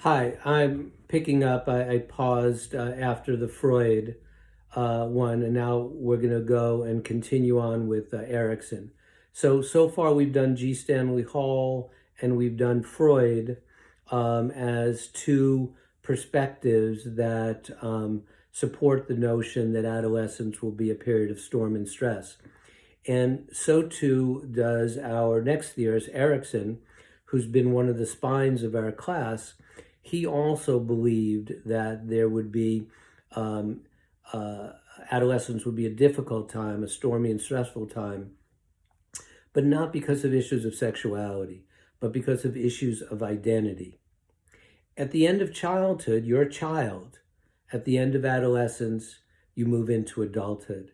Hi, I'm picking up. I paused after the Freud one, and now we're going to go and continue on with Erickson. So far we've done G. Stanley Hall and we've done Freud as two perspectives that support the notion that adolescence will be a period of storm and stress. And so too does our next theorist, Erickson, who's been one of the spines of our class. He also believed that there would be um, uh, adolescence would be a difficult time, a stormy and stressful time, but not because of issues of sexuality, but because of issues of identity. At the end of childhood, you're a child. At the end of adolescence, you move into adulthood.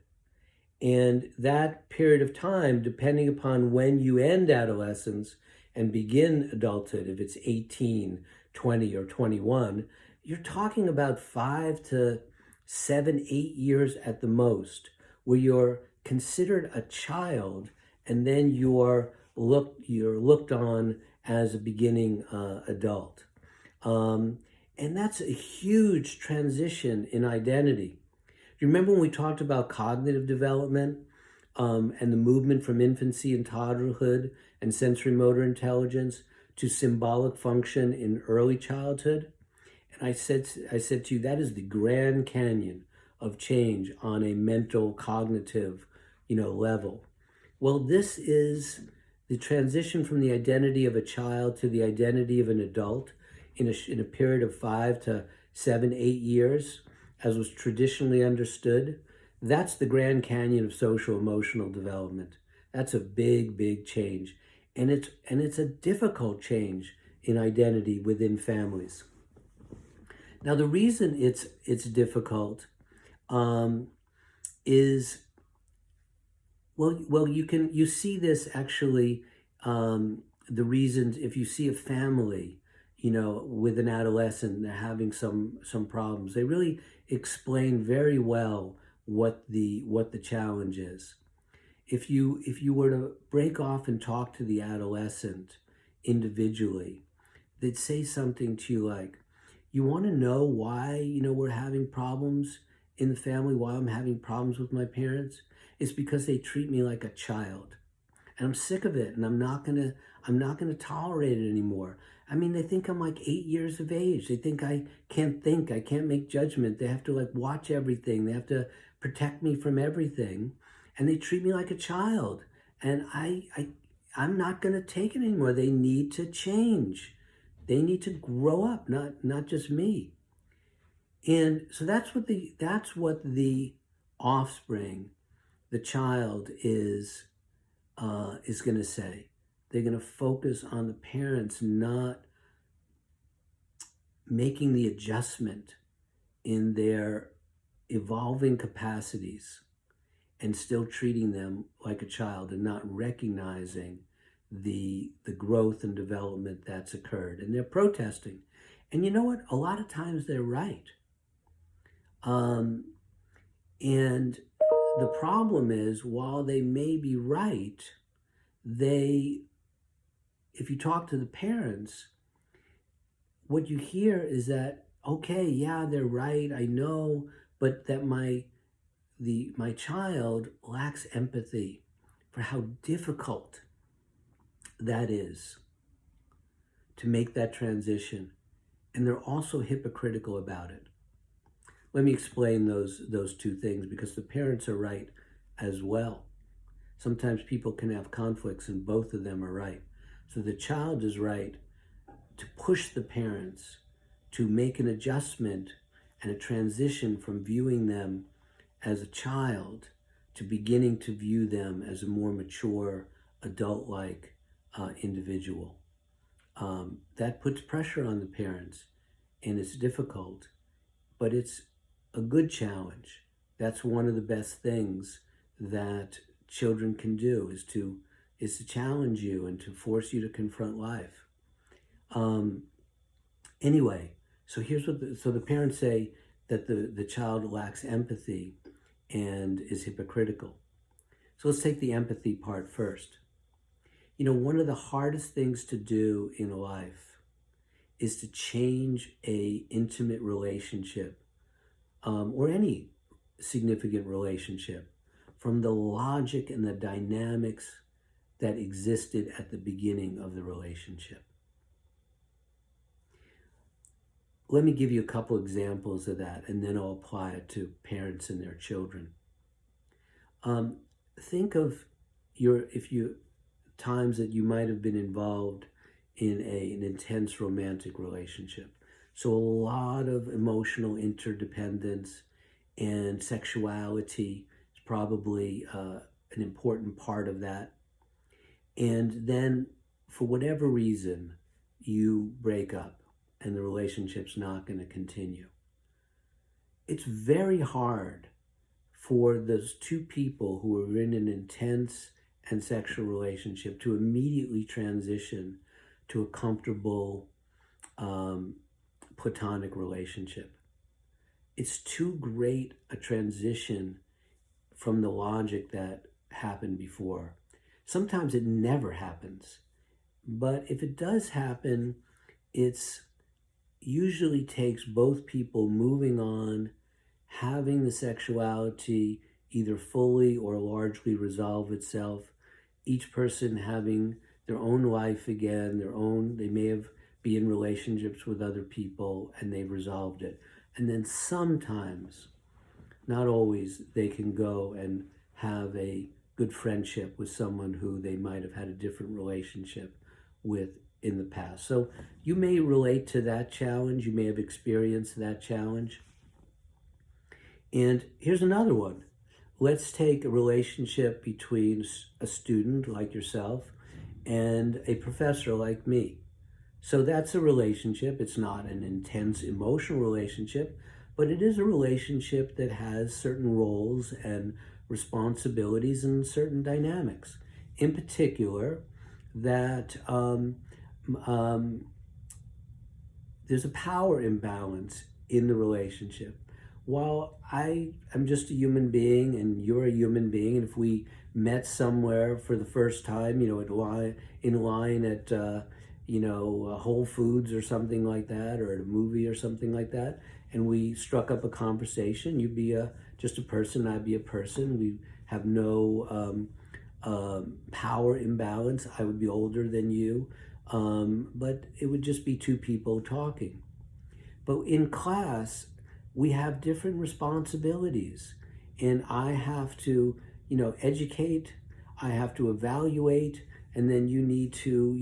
And that period of time, depending upon when you end adolescence and begin adulthood, if it's 18, 20, or 21, you're talking about 5 to 7, 8 years at the most, where you're considered a child and then you're looked on as a beginning adult. And that's a huge transition in identity. Do you remember when we talked about cognitive development and the movement from infancy and toddlerhood and sensory motor intelligence to symbolic function in early childhood? And I said to you, that is the Grand Canyon of change on a mental, cognitive, level. Well, this is the transition from the identity of a child to the identity of an adult in a period of 5 to 7, 8 years, as was traditionally understood. That's the Grand Canyon of social emotional development. That's a big, big change. And it's a difficult change in identity within families. Now, the reason it's difficult is you see this actually. The reasons, if you see a family, with an adolescent, they're having some problems. They really explain very well what the challenge is. If you were to break off and talk to the adolescent individually, they'd say something to you like, "You want to know why we're having problems in the family? Why I'm having problems with my parents? It's because they treat me like a child." And I'm sick of it, and I'm not gonna tolerate it anymore. I mean, they think I'm like 8 years of age. They think I can't think, I can't make judgment. They have to like watch everything. They have to protect me from everything, and they treat me like a child. And I'm not gonna take it anymore. They need to change. They need to grow up, not just me. And so that's what the offspring, the child is going to say. They're going to focus on the parents not making the adjustment in their evolving capacities and still treating them like a child and not recognizing the growth and development that's occurred. And they're protesting. And you know what? A lot of times they're right. Um, and the problem is, while they may be right, if you talk to the parents, what you hear is that, okay, yeah, they're right, I know, but that my child lacks empathy for how difficult that is to make that transition. And they're also hypocritical about it. Let me explain those two things, because the parents are right as well. Sometimes people can have conflicts and both of them are right. So the child is right to push the parents to make an adjustment and a transition from viewing them as a child to beginning to view them as a more mature, adult-like individual. That puts pressure on the parents, and it's difficult, but it's a good challenge. That's one of the best things that children can do, is to challenge you and to force you to confront life. Anyway, so the parents say that the child lacks empathy and is hypocritical. So let's take the empathy part first. One of the hardest things to do in life is to change a intimate relationship, or any significant relationship, from the logic and the dynamics that existed at the beginning of the relationship. Let me give you a couple examples of that, and then I'll apply it to parents and their children. Think of times that you might have been involved in an intense romantic relationship. So a lot of emotional interdependence, and sexuality is probably an important part of that. And then, for whatever reason, you break up and the relationship's not going to continue. It's very hard for those two people who are in an intense and sexual relationship to immediately transition to a comfortable platonic relationship. It's too great a transition from the logic that happened before. Sometimes it never happens, but if it does happen, it's usually takes both people moving on, having the sexuality either fully or largely resolve itself, each person having their own life again, they may have been in relationships with other people and they've resolved it. And then sometimes, not always, they can go and have a good friendship with someone who they might have had a different relationship with in the past. So you may relate to that challenge. You may have experienced that challenge. And here's another one. Let's take a relationship between a student like yourself and a professor like me. So that's a relationship. It's not an intense emotional relationship, but it is a relationship that has certain roles and responsibilities and certain dynamics. In particular, that there's a power imbalance in the relationship. While I am just a human being and you're a human being, and if we met somewhere for the first time, in line at Whole Foods or something like that, or at a movie or something like that, and we struck up a conversation, you'd be just a person, I'd be a person. We have no power imbalance. I would be older than you, but it would just be two people talking. But in class, we have different responsibilities, and I have to, educate, I have to evaluate, and then you need to,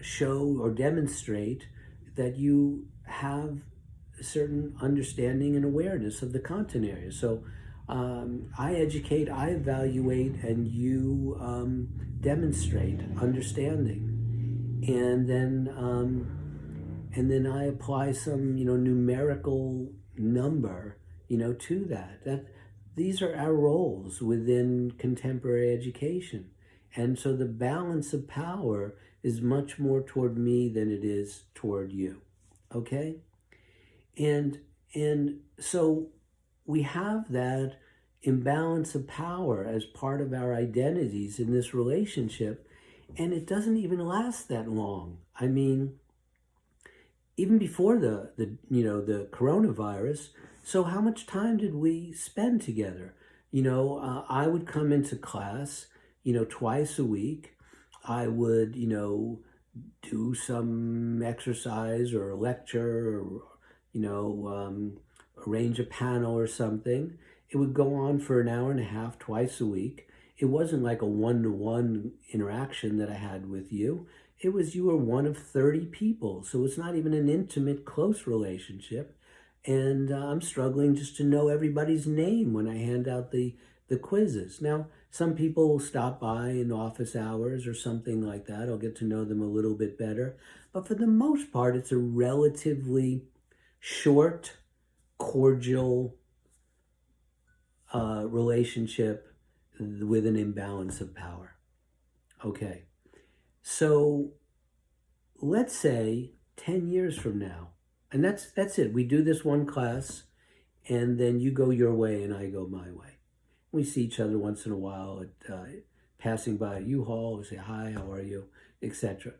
show or demonstrate that you have a certain understanding and awareness of the content area. So I educate, I evaluate, and you demonstrate understanding, and then I apply some numerical number to that. These are our roles within contemporary education. And so the balance of power is much more toward me than it is toward you. Okay? And so we have that imbalance of power as part of our identities in this relationship, and it doesn't even last that long. I mean, even before the coronavirus. So how much time did we spend together? I would come into class, twice a week. I would, do some exercise or a lecture or, arrange a panel or something. It would go on for an hour and a half twice a week. It wasn't like a one-to-one interaction that I had with you. It was you were one of 30 people. So it's not even an intimate, close relationship. And I'm struggling just to know everybody's name when I hand out the quizzes. Now, some people will stop by in office hours or something like that. I'll get to know them a little bit better. But for the most part, it's a relatively short, cordial relationship with an imbalance of power. Okay. So let's say 10 years from now, and that's it. We do this one class, and then you go your way and I go my way. We see each other once in a while at passing by a U-Haul, we say, hi, how are you, etc.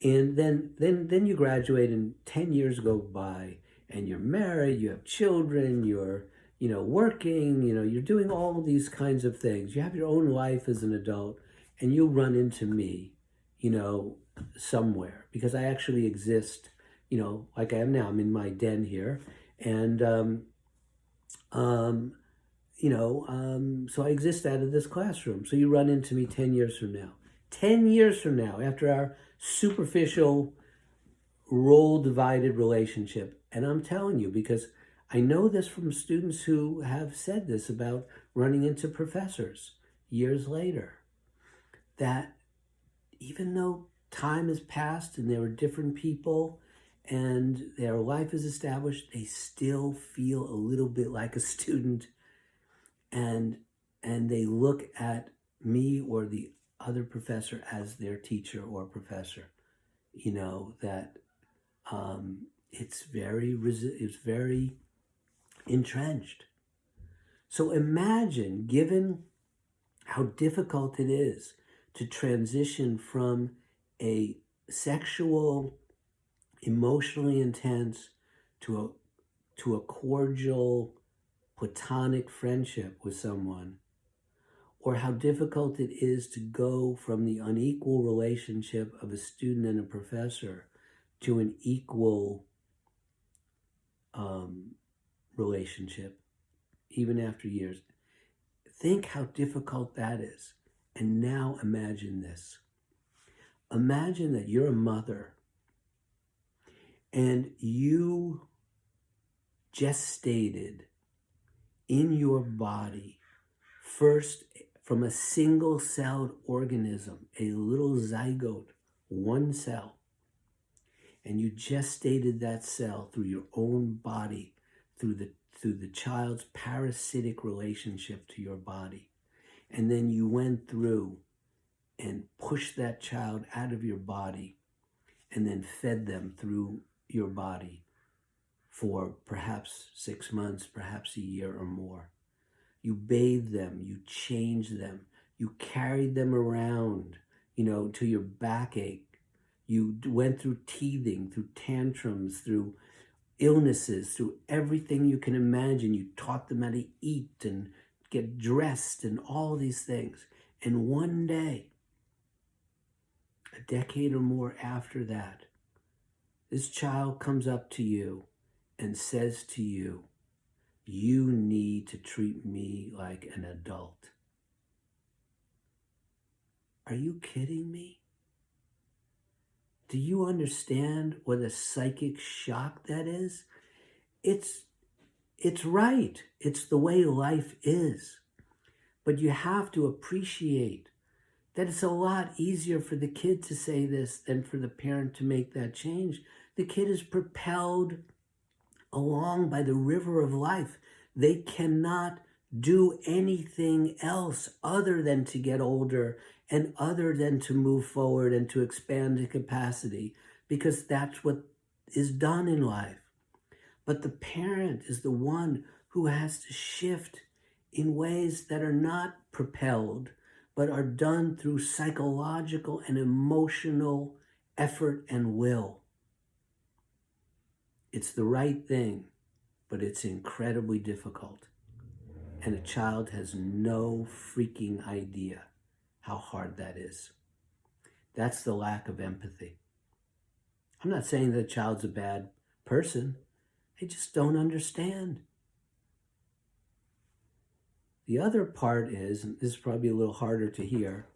And then you graduate and 10 years go by and you're married, you have children, you're, working, you're doing all these kinds of things. You have your own life as an adult and you'll run into me, somewhere because I actually exist, like I am now. I'm in my den here. And, so I exist out of this classroom. So you run into me 10 years from now. 10 years from now, after our superficial role divided relationship. And I'm telling you, because I know this from students who have said this about running into professors years later, that even though time has passed and there were different people and their life is established, they still feel a little bit like a student, and they look at me or the other professor as their teacher or professor. That it's very entrenched. So imagine, given how difficult it is to transition from a sexual, emotionally intense to a cordial, platonic friendship with someone, or how difficult it is to go from the unequal relationship of a student and a professor to an equal relationship, even after years. Think how difficult that is. And now imagine this. Imagine that you're a mother and you gestated in your body, first from a single-celled organism, a little zygote, one cell, and you gestated that cell through your own body, through the child's parasitic relationship to your body. And then you went through and pushed that child out of your body and then fed them through your body for perhaps 6 months, perhaps a year or more. You bathed them, you changed them, you carried them around, till your back ached. You went through teething, through tantrums, through illnesses, through everything you can imagine. You taught them how to eat and get dressed and all these things. And one day, a decade or more after that, this child comes up to you and says to you, you need to treat me like an adult. Are you kidding me? Do you understand what a psychic shock that is? It's right. It's the way life is. But you have to appreciate that it's a lot easier for the kid to say this than for the parent to make that change. The kid is propelled along by the river of life. They cannot do anything else other than to get older and other than to move forward and to expand the capacity, because that's what is done in life. But the parent is the one who has to shift in ways that are not propelled, but are done through psychological and emotional effort and will. It's the right thing, but it's incredibly difficult. And a child has no freaking idea how hard that is. That's the lack of empathy. I'm not saying that a child's a bad person. They just don't understand. The other part is, and this is probably a little harder to hear,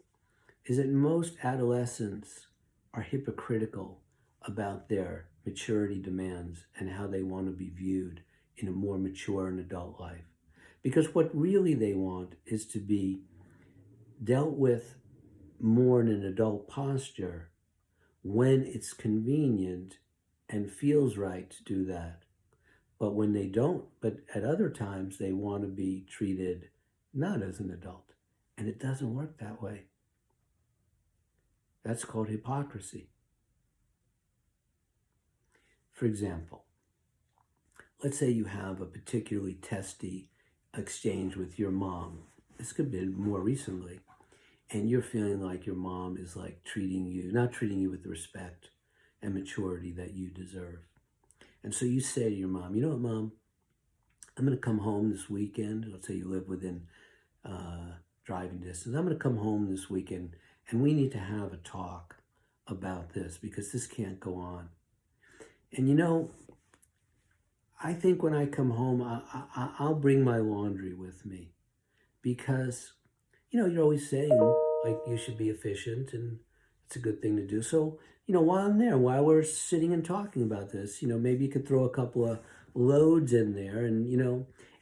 is that most adolescents are hypocritical about their maturity demands and how they want to be viewed in a more mature and adult life. Because what really they want is to be dealt with more in an adult posture when it's convenient and feels right to do that. But when they don't, but at other times they want to be treated not as an adult. And it doesn't work that way. That's called hypocrisy. For example, let's say you have a particularly testy exchange with your mom. This could be more recently. and you're feeling like your mom is like not treating you with the respect and maturity that you deserve. And so you say to your mom, you know what, Mom, I'm going to come home this weekend. Let's say you live within driving distance. I'm going to come home this weekend and we need to have a talk about this because this can't go on. And I think when I come home, I'll bring my laundry with me because, you're always saying like you should be efficient and it's a good thing to do. So, while I'm there, while we're sitting and talking about this, maybe you could throw a couple of loads in there and,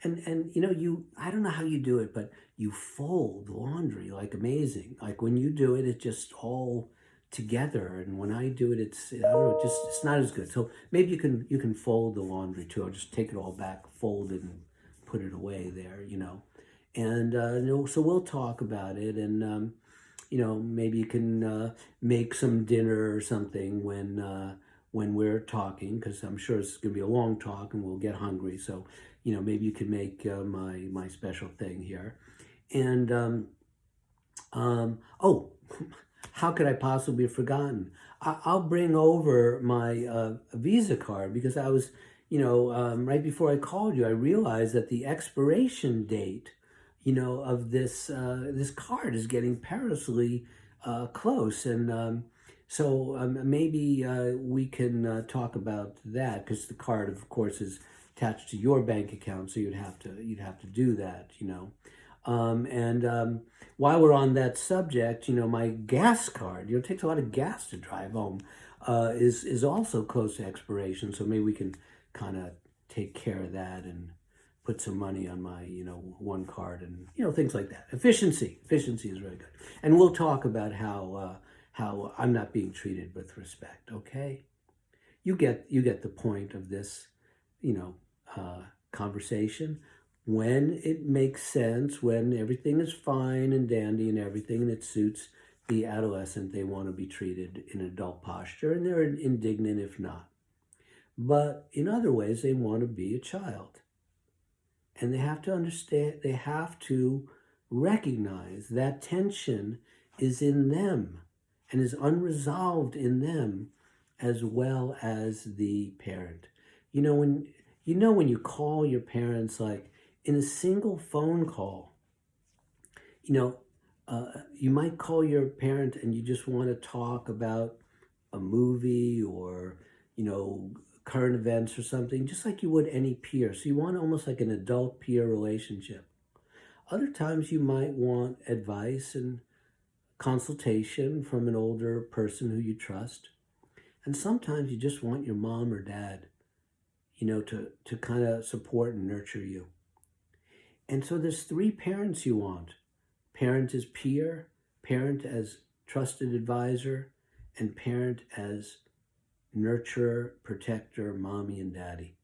I don't know how you do it, but you fold laundry like amazing. Like when you do it, it's just all together. And when I do it, I don't know, it's not as good. So maybe you can fold the laundry too, or just take it all back, fold it and put it away there, And, so we'll talk about it and, maybe you can make some dinner or something when we're talking, because I'm sure it's going to be a long talk and we'll get hungry. So, maybe you can make my special thing here. And, oh, how could I possibly have forgotten? I'll bring over my Visa card because I was, right before I called you, I realized that the expiration date, of this card is getting perilously close. And so maybe we can talk about that because the card, of course, is attached to your bank account, so you'd have to do that, and while we're on that subject, my gas card, it takes a lot of gas to drive home, is also close to expiration. So maybe we can kind of take care of that and put some money on my, one card and, things like that. Efficiency is really good. And we'll talk about how I'm not being treated with respect. Okay. You get the point of this, conversation. When it makes sense, when everything is fine and dandy and everything, and it suits the adolescent, they want to be treated in adult posture, and they're indignant if not. But in other ways, they want to be a child. And they have to understand, they have to recognize that tension is in them and is unresolved in them as well as the parent. When you call your parents, like in a single phone call, you might call your parent and you just want to talk about a movie or, current events or something, just like you would any peer. So you want almost like an adult peer relationship. Other times you might want advice and consultation from an older person who you trust. And sometimes you just want your mom or dad, to kind of support and nurture you. And so there's three parents you want. Parent as peer, parent as trusted advisor, and parent as nurturer, protector, mommy and daddy.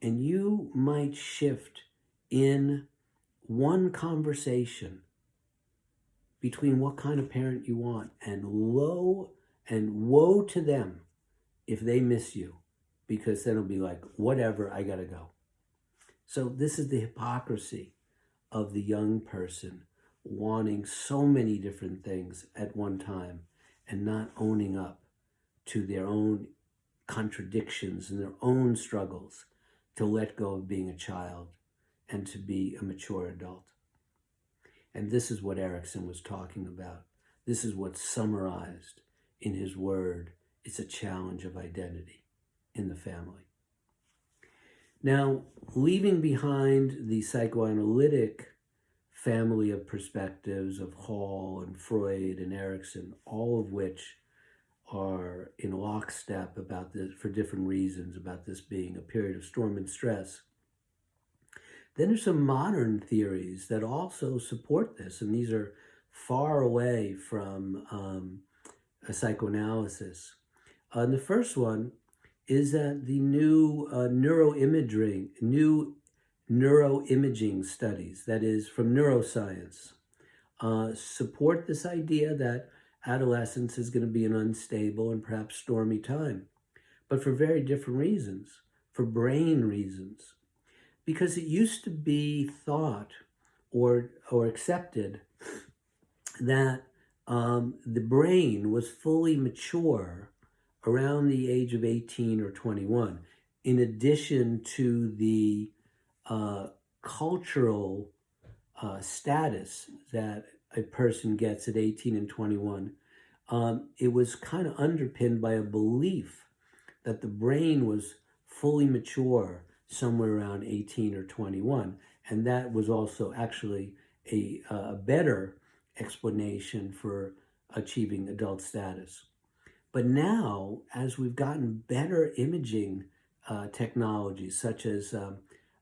And you might shift in one conversation between what kind of parent you want, and woe to them if they miss you, because then it'll be like, whatever, I gotta go. So this is the hypocrisy of the young person wanting so many different things at one time and not owning up to their own contradictions and their own struggles to let go of being a child and to be a mature adult. And this is what Erikson was talking about. This is what's summarized in his word. It's a challenge of identity in the family. Now, leaving behind the psychoanalytic family of perspectives of Hall and Freud and Erikson, all of which are in lockstep about this for different reasons, about this being a period of storm and stress. Then there's some modern theories that also support this, and these are far away from a psychoanalysis. And the first one is that the new neuroimaging studies, that is from neuroscience, support this idea that adolescence is going to be an unstable and perhaps stormy time, but for very different reasons, for brain reasons. Because it used to be thought or accepted that the brain was fully mature around the age of 18 or 21, in addition to the cultural status that a person gets at 18 and 21. It was kind of underpinned by a belief that the brain was fully mature somewhere around 18 or 21. And that was also actually a better explanation for achieving adult status. But now, as we've gotten better imaging technologies, such as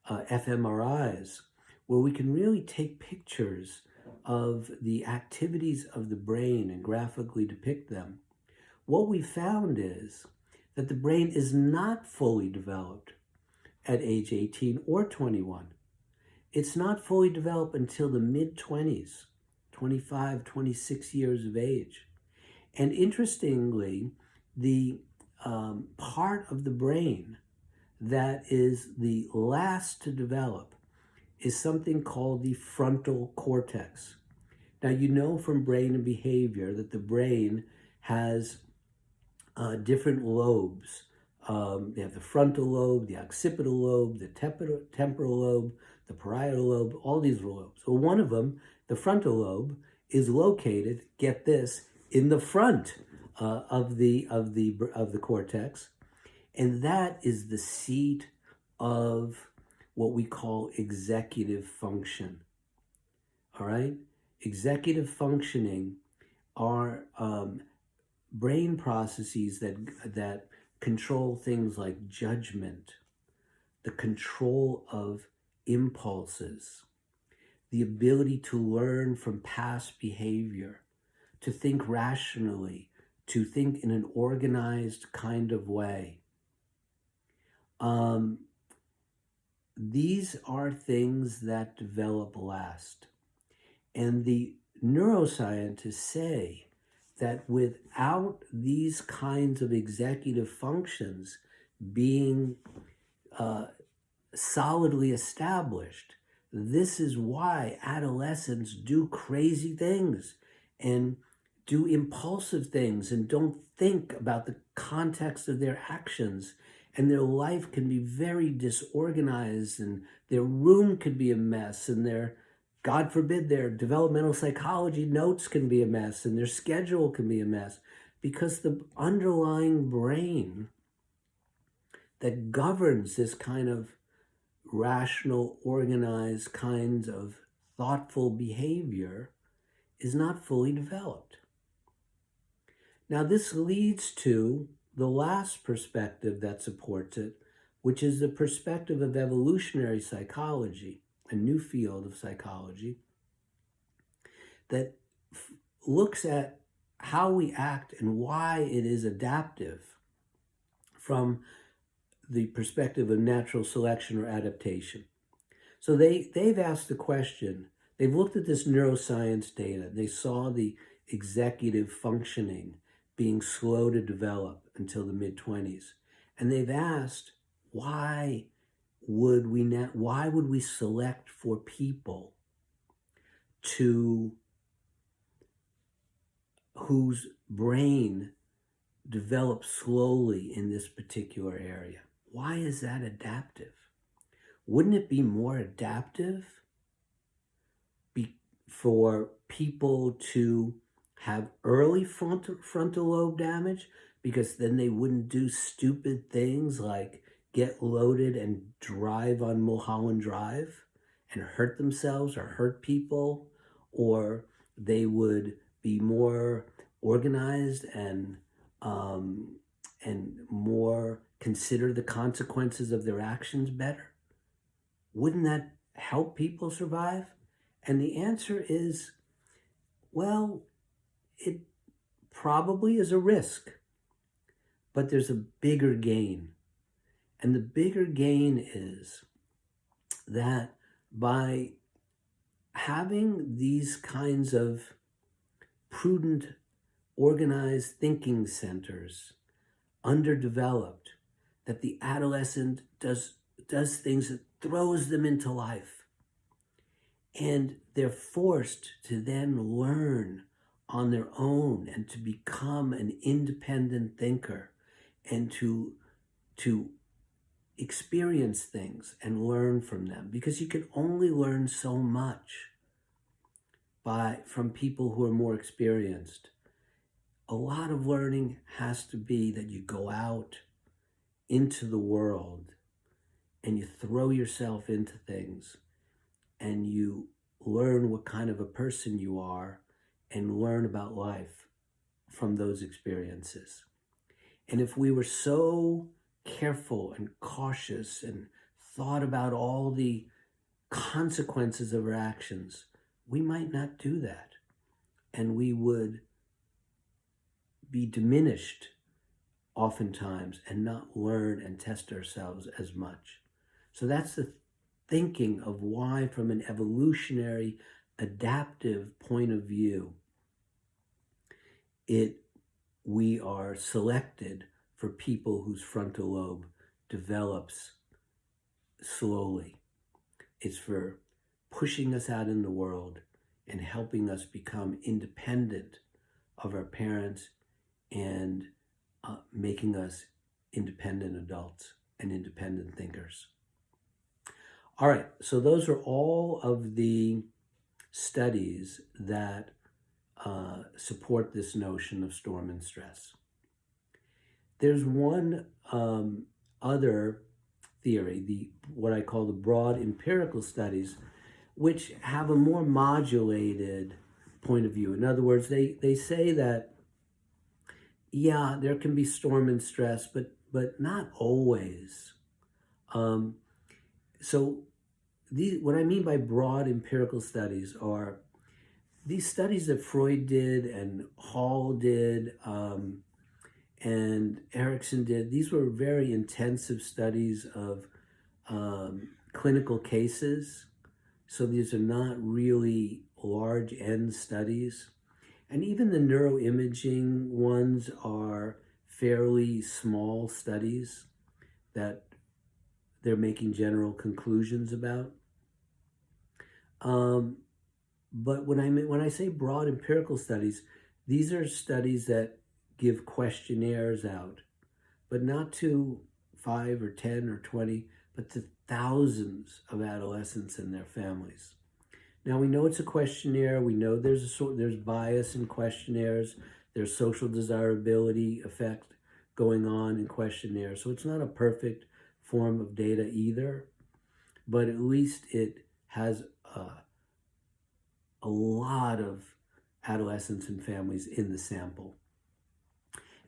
fMRIs, where we can really take pictures of the activities of the brain and graphically depict them, what we found is that the brain is not fully developed at age 18 or 21. It's not fully developed until the mid-20s, 25, 26 years of age. And interestingly, the part of the brain that is the last to develop is something called the frontal cortex. Now, you know from brain and behavior that the brain has different lobes. They have the frontal lobe, the occipital lobe, the temporal lobe, the parietal lobe, all these lobes. So one of them, the frontal lobe, is located, get this, in the front of the cortex, and that is the seat of what we call executive function. All right, executive functioning are brain processes that control things like judgment, the control of impulses, the ability to learn from past behavior, to think rationally, to think in an organized kind of way. These are things that develop last. And the neuroscientists say that without these kinds of executive functions being solidly established, this is why adolescents do crazy things and do impulsive things and don't think about the context of their actions. And their life can be very disorganized, and their room could be a mess, and their, God forbid, their developmental psychology notes can be a mess, and their schedule can be a mess, because the underlying brain that governs this kind of rational, organized kinds of thoughtful behavior is not fully developed. Now, this leads to the last perspective that supports it, which is the perspective of evolutionary psychology, a new field of psychology that looks at how we act and why it is adaptive from the perspective of natural selection or adaptation. So they've asked the question, they've looked at this neuroscience data, they saw the executive functioning being slow to develop until the mid-20s. And they've asked, why would we select for people whose brain develops slowly in this particular area? Why is that adaptive? Wouldn't it be more adaptive for people to have early frontal lobe damage, because then they wouldn't do stupid things like get loaded and drive on Mulholland Drive and hurt themselves or hurt people, or they would be more organized and more consider the consequences of their actions better? Wouldn't that help people survive? And the answer is, well, it probably is a risk, but there's a bigger gain. And the bigger gain is that by having these kinds of prudent, organized thinking centers underdeveloped, that the adolescent does things that throws them into life. And they're forced to then learn on their own and to become an independent thinker and to experience things and learn from them, because you can only learn so much from people who are more experienced. A lot of learning has to be that you go out into the world and you throw yourself into things and you learn what kind of a person you are and learn about life from those experiences. And if we were so careful and cautious and thought about all the consequences of our actions, we might not do that. And we would be diminished oftentimes and not learn and test ourselves as much. So that's the thinking of why, from an evolutionary, adaptive point of view, we are selected for people whose frontal lobe develops slowly. It's for pushing us out in the world and helping us become independent of our parents and making us independent adults and independent thinkers. All right, so those are all of the studies that support this notion of storm and stress. There's one other theory, what I call the broad empirical studies, which have a more modulated point of view. In other words, they say that, yeah, there can be storm and stress, but not always. So what I mean by broad empirical studies are these studies that Freud did and Hall did and Erickson did. These were very intensive studies of clinical cases. So these are not really large N studies. And even the neuroimaging ones are fairly small studies that they're making general conclusions about. But when I say broad empirical studies, these are studies that give questionnaires out, but not to 5 or 10 or 20, but to thousands of adolescents and their families. Now, we know it's a questionnaire. We know there's bias in questionnaires. There's social desirability effect going on in questionnaires. So it's not a perfect form of data either, but at least it has a lot of adolescents and families in the sample.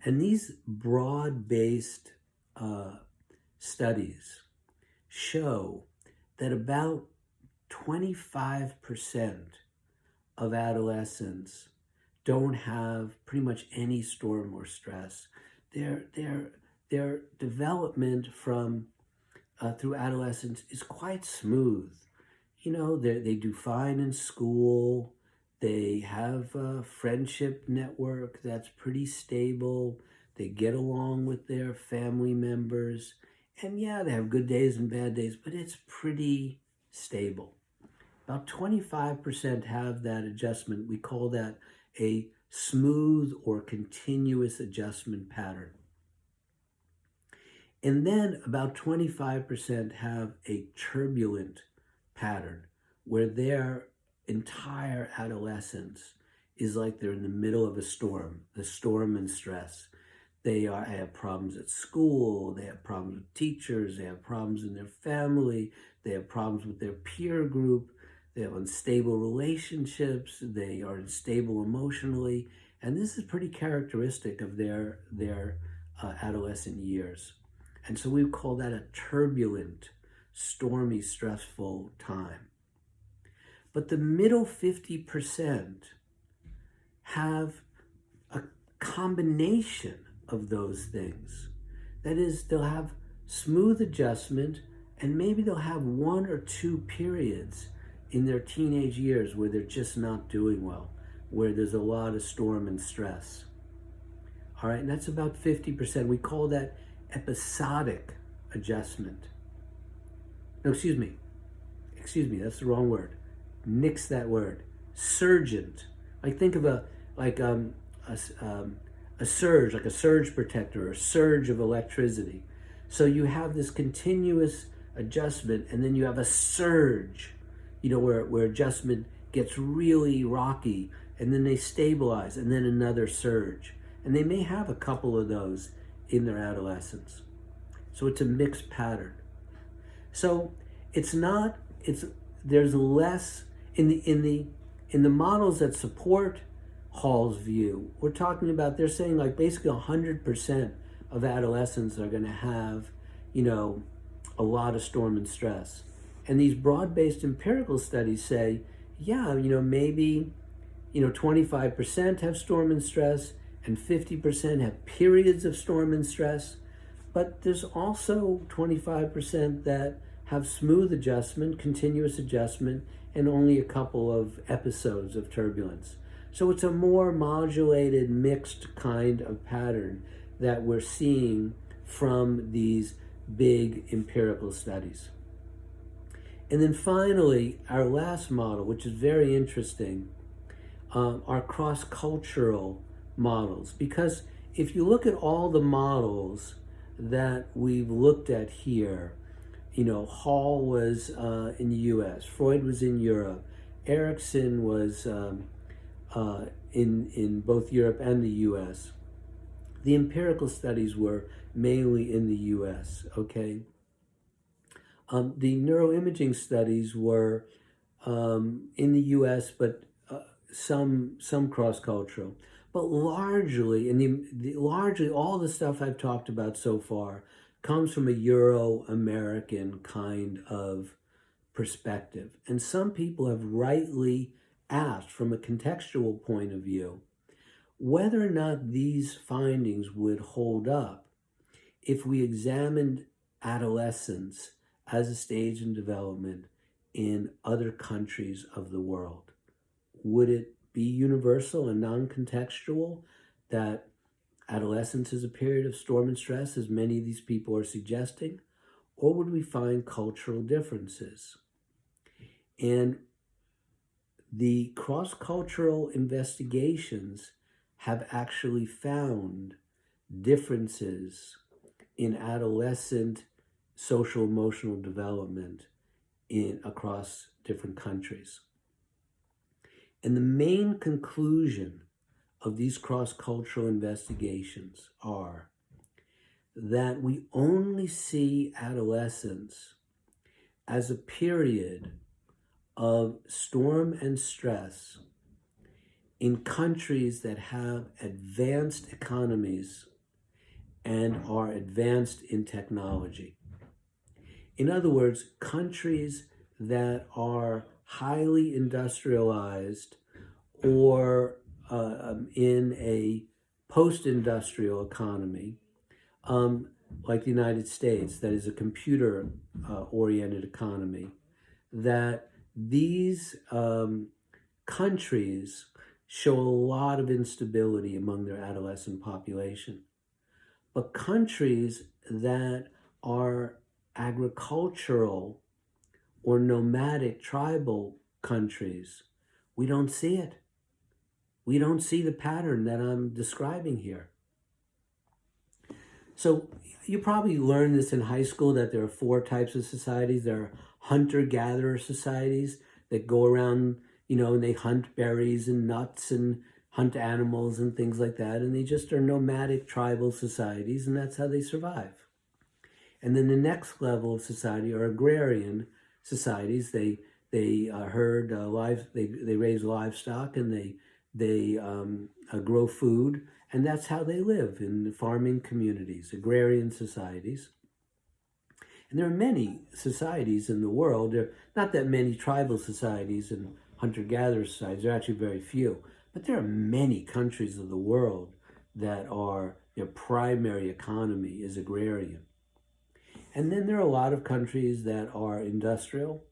And these broad-based studies show that about 25% of adolescents don't have pretty much any storm or stress. Their development through adolescence is quite smooth. You know, they do fine in school. They have a friendship network that's pretty stable. They get along with their family members. And yeah, they have good days and bad days, but it's pretty stable. About 25% have that adjustment. We call that a smooth or continuous adjustment pattern. And then about 25% have a turbulent pattern where their entire adolescence is like they're in the middle of a storm, the storm and stress. They have problems at school, they have problems with teachers, they have problems in their family, they have problems with their peer group, they have unstable relationships, they are unstable emotionally, and this is pretty characteristic of their adolescent years. And so we call that a turbulent, stormy, stressful time. But the middle 50% have a combination of those things. That is, they'll have smooth adjustment, and maybe they'll have 1 or 2 periods in their teenage years where they're just not doing well, where there's a lot of storm and stress. All right, and that's about 50%. We call that episodic adjustment. No, excuse me, that's the wrong word. nix that word, surgent. Like think of like a, a surge, like a surge protector, or a surge of electricity. So you have this continuous adjustment, and then you have a surge, where adjustment gets really rocky, and then they stabilize, and then another surge. And they may have a couple of those in their adolescence. So it's a mixed pattern. So there's less in the models that support Hall's view. We're talking about, they're saying like basically 100% of adolescents are going to have, a lot of storm and stress. And these broad-based empirical studies say, yeah, maybe, 25% have storm and stress, and 50% have periods of storm and stress. But there's also 25% that have smooth adjustment, continuous adjustment, and only a couple of episodes of turbulence. So it's a more modulated, mixed kind of pattern that we're seeing from these big empirical studies. And then finally, our last model, which is very interesting, are cross-cultural models. Because if you look at all the models that we've looked at here, Hall was in the US, Freud was in Europe, Erikson was in both Europe and the US. The empirical studies were mainly in the US, okay? The neuroimaging studies were in the US, but some cross-cultural. But largely, largely all the stuff I've talked about so far comes from a Euro-American kind of perspective. And some people have rightly asked, from a contextual point of view, whether or not these findings would hold up if we examined adolescence as a stage in development in other countries of the world. Would it be universal and non-contextual that adolescence is a period of storm and stress, as many of these people are suggesting? Or would we find cultural differences? And the cross-cultural investigations have actually found differences in adolescent social emotional development across different countries. And the main conclusion of these cross-cultural investigations are that we only see adolescence as a period of storm and stress in countries that have advanced economies and are advanced in technology. In other words, countries that are highly industrialized or in a post-industrial economy, like the United States, that is a computer-oriented economy, that these countries show a lot of instability among their adolescent population. But countries that are agricultural or nomadic tribal countries, we don't see it. We don't see the pattern that I'm describing here. So you probably learned this in high school, that there are 4 types of societies. There are hunter-gatherer societies that go around, and they hunt berries and nuts and hunt animals and things like that. And they just are nomadic tribal societies, and that's how they survive. And then the next level of society are agrarian societies. They herd they raise livestock, and they grow food, and that's how they live in the farming communities, agrarian societies. And there are many societies in the world. There are not that many tribal societies and hunter-gatherer societies. There are actually very few. But there are many countries of the world that their primary economy is agrarian. And then there are a lot of countries that are industrial.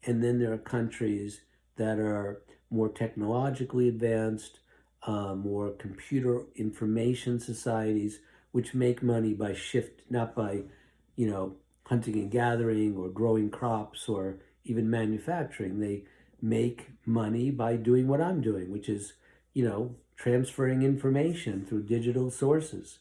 And then there are countries that are more technologically advanced, more computer information societies, which make money by not by, hunting and gathering or growing crops or even manufacturing. They make money by doing what I'm doing, which is, transferring information through digital sources.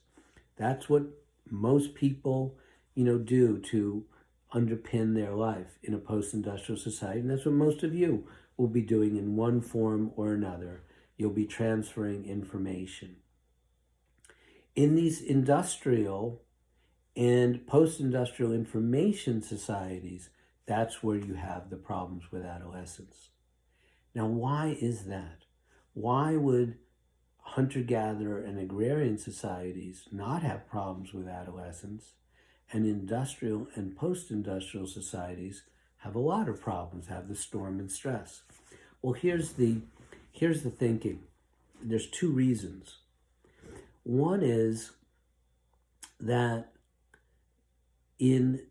That's what most people, do to underpin their life in a post-industrial society. And that's what most of you will be doing in one form or another. You'll be transferring information. In these industrial and post-industrial information societies, that's where you have the problems with adolescence. Now, why is that? Why would hunter-gatherer and agrarian societies not have problems with adolescence, and industrial and post-industrial societies have a lot of problems, have the storm and stress? Well, here's the thinking. There's two reasons. One is that in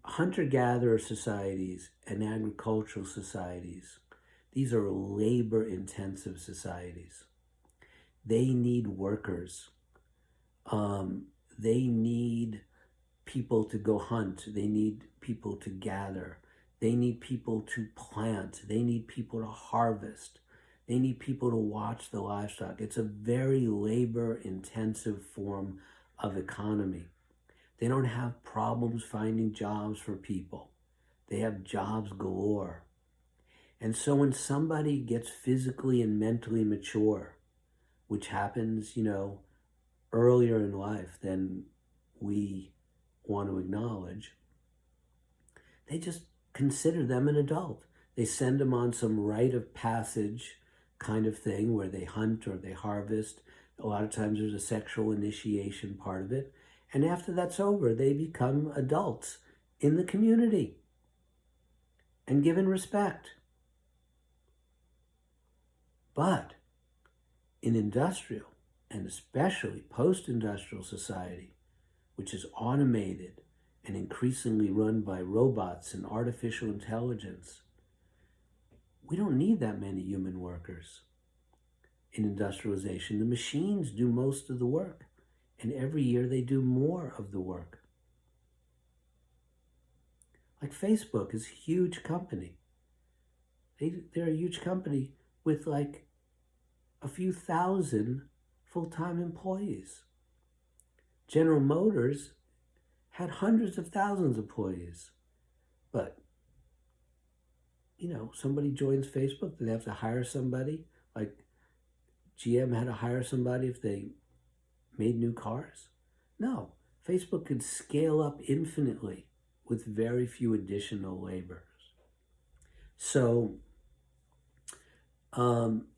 hunter-gatherer societies and agricultural societies, these are labor-intensive societies. They need workers. They need people to go hunt. They need people to gather. They need people to plant. They need people to harvest. They need people to watch the livestock. It's a very labor-intensive form of economy. They don't have problems finding jobs for people. They have jobs galore. And so when somebody gets physically and mentally mature, which happens, earlier in life than we want to acknowledge, they just consider them an adult. They send them on some rite of passage kind of thing where they hunt or they harvest. A lot of times there's a sexual initiation part of it. And after that's over, they become adults in the community and given respect. But in industrial, and especially post-industrial society, which is automated and increasingly run by robots and artificial intelligence, we don't need that many human workers. In industrialization, the machines do most of the work, and every year they do more of the work. Like Facebook is a huge company. They're a huge company with like a few thousand full-time employees. General Motors had hundreds of thousands of employees. But, somebody joins Facebook, do they have to hire somebody? Like GM had to hire somebody if they made new cars? No. Facebook could scale up infinitely with very few additional laborers. So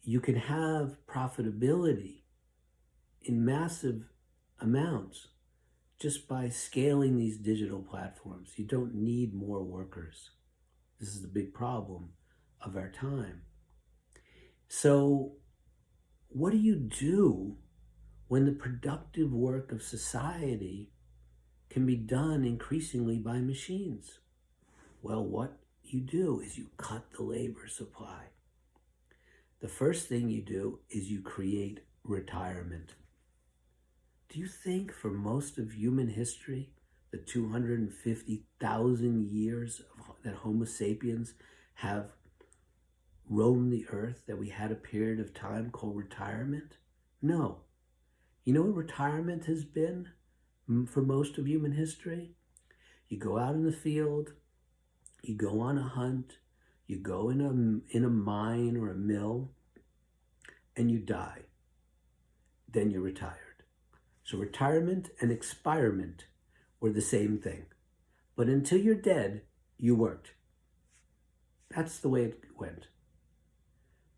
you can have profitability in massive amounts just by scaling these digital platforms. You don't need more workers. This is the big problem of our time. So what do you do when the productive work of society can be done increasingly by machines? Well, what you do is you cut the labor supply. The first thing you do is you create retirement. Do you think for most of human history, the 250,000 years that Homo sapiens have roamed the earth, that we had a period of time called retirement? No. You know what retirement has been for most of human history? You go out in the field, you go on a hunt, you go in a mine or a mill, and you die. Then you're retired. So retirement and expirement were the same thing. But until you're dead, you worked. That's the way it went.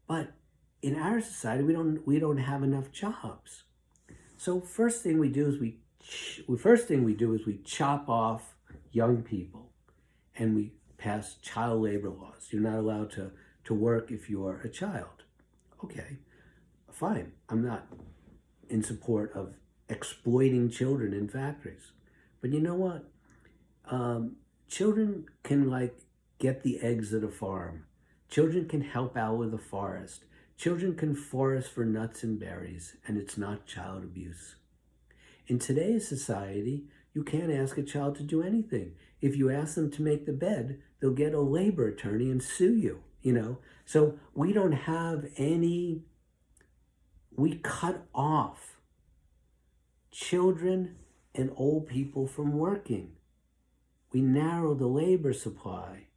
But in our society, we don't have enough jobs. So first thing we do is we chop off young people, and we pass child labor laws. You're not allowed to work if you are a child. Okay, fine. I'm not in support of exploiting children in factories. But you know what? Children can get the eggs at a farm. Children can help out with the forest. Children can forest for nuts and berries, and it's not child abuse. In today's society, you can't ask a child to do anything. If you ask them to make the bed, they'll get a labor attorney and sue you, you know. So we don't have any, we cut off children and old people from working. We narrow the labor supply.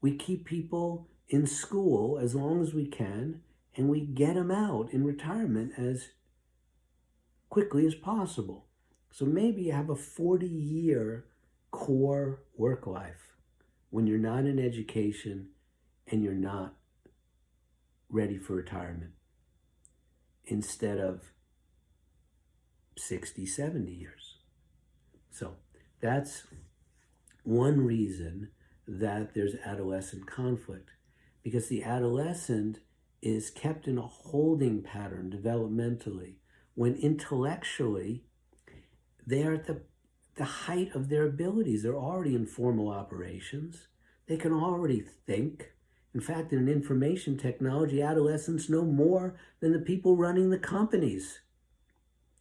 We keep people in school as long as we can, and we get them out in retirement as quickly as possible. So maybe you have a 40-year core work life when you're not in education and you're not ready for retirement, instead of 60, 70 years. So that's one reason that there's adolescent conflict, because the adolescent is kept in a holding pattern developmentally, when intellectually they're at the height of their abilities. They're already in formal operations. They can already think. In fact, in information technology, adolescents know more than the people running the companies.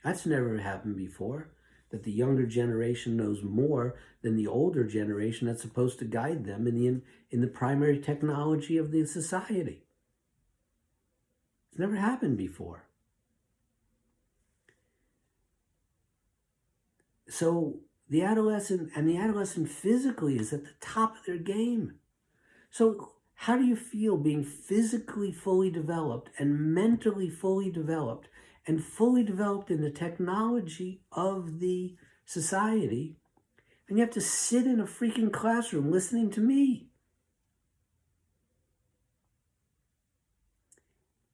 That's never happened before, that the younger generation knows more than the older generation that's supposed to guide them in the primary technology of the society. It's never happened before. So the adolescent physically is at the top of their game. So how do you feel being physically fully developed and mentally fully developed and fully developed in the technology of the society, and you have to sit in a freaking classroom listening to me?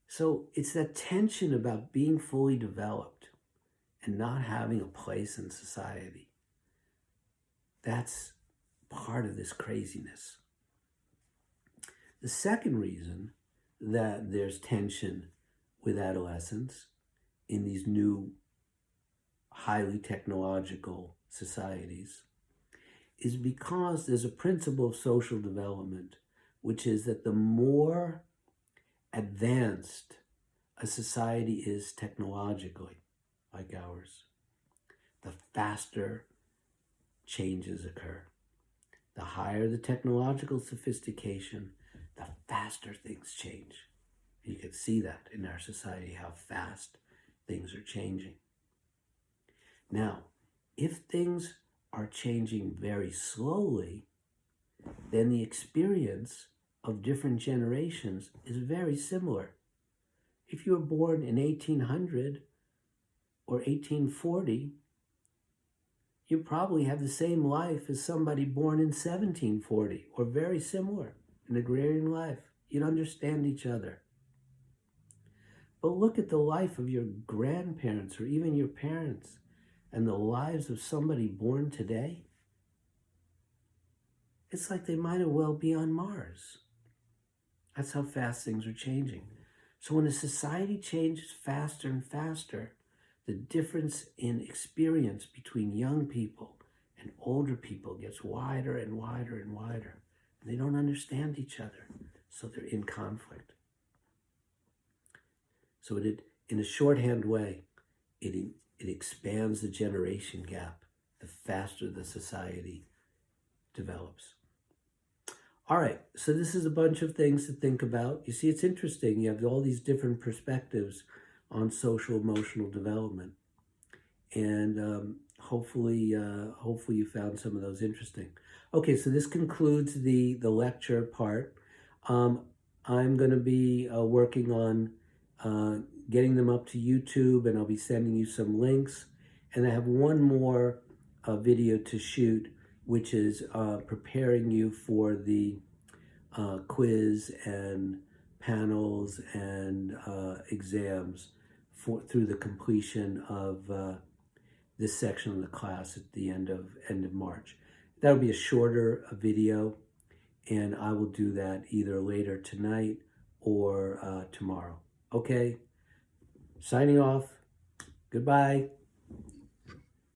So it's that tension about being fully developed and not having a place in society. That's part of this craziness. The second reason that there's tension with adolescents in these new highly technological societies is because there's a principle of social development, which is that the more advanced a society is technologically, like ours, the faster changes occur. The higher the technological sophistication, the faster things change. You can see that in our society, how fast things are changing. Now, if things are changing very slowly, then the experience of different generations is very similar. If you were born in 1800 or 1840, you probably have the same life as somebody born in 1740, or very similar, an agrarian life. You'd understand each other. But look at the life of your grandparents or even your parents and the lives of somebody born today. It's like they might as well be on Mars. That's how fast things are changing. So when a society changes faster and faster, the difference in experience between young people and older people gets wider and wider and wider. And they don't understand each other, so they're in conflict. So in a shorthand way, it expands the generation gap the faster the society develops. All right, so this is a bunch of things to think about. You see, it's interesting. You have all these different perspectives on social emotional development, and hopefully you found some of those interesting. Okay, so this concludes the lecture part. I'm going to be working on getting them up to YouTube, and I'll be sending you some links. And I have one more video to shoot, which is preparing you for the quiz and panels and exams through the completion of this section of the class at the end of March. That'll be a shorter video, and I will do that either later tonight or tomorrow. Okay, signing off. Goodbye.